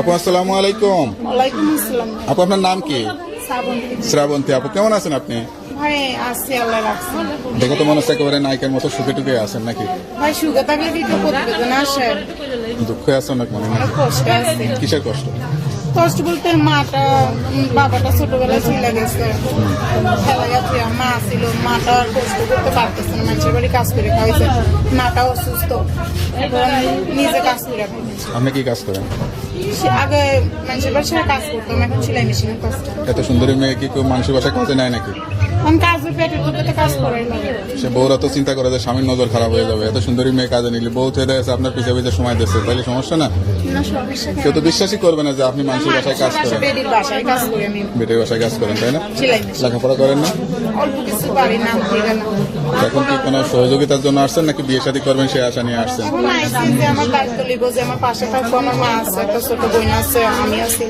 আপু আসসালামু আলাইকুম। ওয়ালাইকুম আসসালাম। আপু আপনার নাম কি? শ্রাবন্তী। শ্রাবন্তী আপু, কেমন আছেন আপনি? ভাই আছি, আল্লাহ রাখছে। দেখো তো মনে হচ্ছে একেবারে নায়িকার মতো সুখে টুকে আছেন নাকি? ভাই সুখে থাকলে ভিডিও প্রতিবেদন আসে, দুঃখে আছেন অনেক মনে হয়। অনেক কষ্ট আছে। কিসের কষ্ট? কষ্ট বলতে বাবাটা ছোটবেলায় চলে গেছে, মা ছিল, মাটা আর কষ্ট করতে পারতেছে না, মানুষের বাড়ি কাজ করে খাওয়াইছে, মাটা অসুস্থ, নিজে কাজ করে খাওয়াইছে। আপনি কি কাজ করেন? আগে মানুষের বাসায় কাজ করতাম, এখন সেলাই মেশিনের কাজ করি। এত সুন্দরী মেয়ে কি কেউ মানুষের বাসায় কাজে নেয় নাকি? এখন কাজের পেটের দুটোতে কাজ করাই লাগে। সে বউরা তো চিন্তা করে যে স্বামীর নজর খারাপ হয়ে যাবে, এত সুন্দরী মেয়ে কাজে নিলে বউ ছেড়ে আছে আপনার পিছিয়ে পিছিয়ে সময় দিচ্ছে, তাহলে সমস্যা না? না, সমস্যা কেউ তো বিশ্বাসই করবে না যে আপনি মানুষের বাসায় কাজ করেন। বেডির বাসায় কাজ করি আমি, বেটের বাসায় কাজ করেন, তাই না? সেলাই মেশিন লেখাপড়া করেন না? অল্প কিছু পারি, নাম ঠিক না। এখন কি কোনো সহযোগিতার জন্য আসছেন নাকি বিয়ে শাদী করবেন সে আশা নিয়ে আসছেন? এখন আইসি যে আমার দায়িত্ব লিব, যে আমার পাশে থাকবো, আমার মা আছে, একটা ছোট বোন আছে, আমি আছি,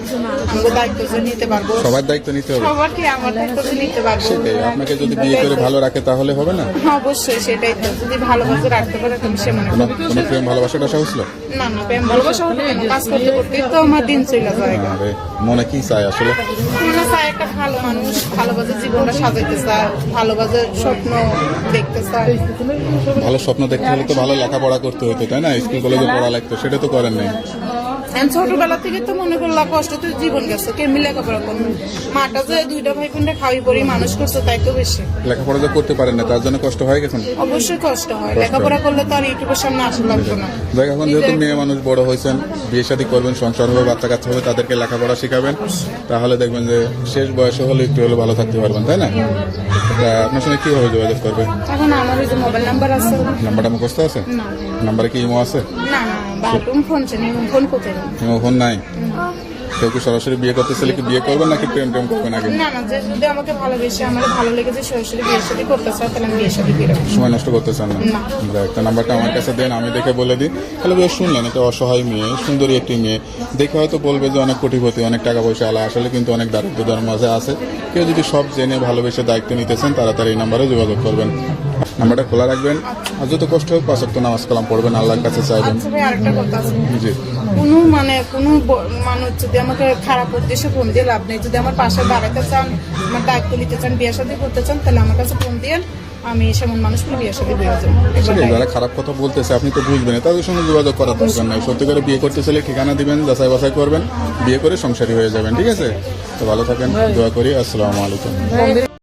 আমাকে দায়িত্ব যে নিতে পারবো। সবার দায়িত্ব নিতে হবে। সবার কি আমার দায়িত্ব যে নিতে পারবো। সেটাই, আপনাকে যদি বিয়ে করে ভালো রাখে তাহলে হবে না? অবশ্যই সেটাই তো, যদি ভালোবাসে রাখতে পারে তুমি সে মনে কোনো করি। কোনো প্রেম ভালোবাসা টাসা হয়েছিল? না না, প্রেম ভালোবাসা হলে কেন? কাজ করতে করতে তো আমার দিন চলে যায়। আরে মনে কি চায় আসলে? মনে চায় একটা ভালো মানুষ, ভালোবাসে জীবনটা সাজাইতে চায়, ভালোবাসে স্বপ্ন দেখতে চায়। ভালো স্বপ্ন দেখতে হলে তো ভালো লেখাপড়া করতে হতো, তাই না? স্কুল কলেজে পড়া লাগতো, সেটা তো করেন নাই। ছোটবেলা থেকে তো মনে করলাম কষ্ট তো জীবন গেছে, কেমনি লেখাপড়া করবো। মাটা যে দুইটা ভাই বোনটা খাওয়াই পড়ি মানুষ করছে, তাই তো বেশি। লেখাপড়া যে করতে পারেন না তার জন্য কষ্ট হয়ে গেছেন? অবশ্যই কষ্ট হয়, লেখাপড়া করলে তো আর ইউটিউবের সামনে আসা লাগতো না। দেখ এখন যেহেতু মেয়ে মানুষ বড় হয়েছেন, বিয়ে শাদী করবেন, সংসার হবে, বাচ্চা কাচ্চা হবে, তাদেরকে লেখাপড়া শেখাবেন, তাহলে দেখবেন যে শেষ বয়সে হলে একটু হলে ভালো থাকতে পারবেন, তাই না? তা আপনার সঙ্গে কিভাবে যোগাযোগ করবে? এখন আমার ওই যে মোবাইল নাম্বার আছে। নাম্বারটা মুখস্থ আছে? না নাম্বারে কি ইমো আছে? না না, বাথরুম ফোন চেনে, ফোন কোথায়? ইমো ফোন নাই? কেউ কি সরাসরি বিয়ে করতে চাইলে কি বিয়ে করবেন নাকি প্রেম টেম করবেন আগে? না না, যে যদি আমাকে ভালোবেসে, আমার ভালো লেগেছে, সরাসরি বিয়ের সাথে করতে চায়, তাহলে আমি বিয়ের সাথে বিয়ে করবো। সময় নষ্ট করতে চান না? না। একটা নাম্বারটা আমার কাছে দেন, আমি দেখে বলে দিই। তাহলে বেশ শুনলেন, একটা অসহায় মেয়ে, সুন্দরী একটি মেয়ে, দেখে হয়তো বলবে যে অনেক কোটিপতি, অনেক টাকা পয়সা আলা, আসলে কিন্তু অনেক দারিদ্র্যের মাঝে আছে। কেউ যদি সব জেনে ভালোবেসে দায়িত্ব নিতে চান, তাড়াতাড়ি এই নাম্বারে যোগাযোগ করবেন। নাম্বারটা খোলা রাখবেন, আর যত কষ্ট হোক 5 ওয়াক্ত নামাজ কালাম পড়বেন, আল্লাহর কাছে চাইবেন। আচ্ছা ভাই, আরেকটা কথা আছে। জি। কোনো মানুষ যদি আমাকে খারাপ উদ্দেশ্যে ফোন দিয়ে লাভ নেই, যদি আমার পাশে দাঁড়াতে চান, আমার দায়িত্ব নিতে চান, বিয়ে শাদী করতে চান, তাহলে আমার কাছে ফোন দিয়ে, আমি সেমন মানুষকে বিয়ে শাদী দিয়ে যাবো। যারা খারাপ কথা বলতেছে আপনি তো বুঝবেন, তাদের সঙ্গে যোগাযোগ করার দরকার নাই। সত্যি করে বিয়ে করতে চাইলে ঠিকানা দিবেন, যাচাই বাছাই করবেন, বিয়ে করে সংসারী হয়ে যাবেন, ঠিক আছে? তো ভালো থাকেন, দোয়া করি। আসসালামু আলাইকুম।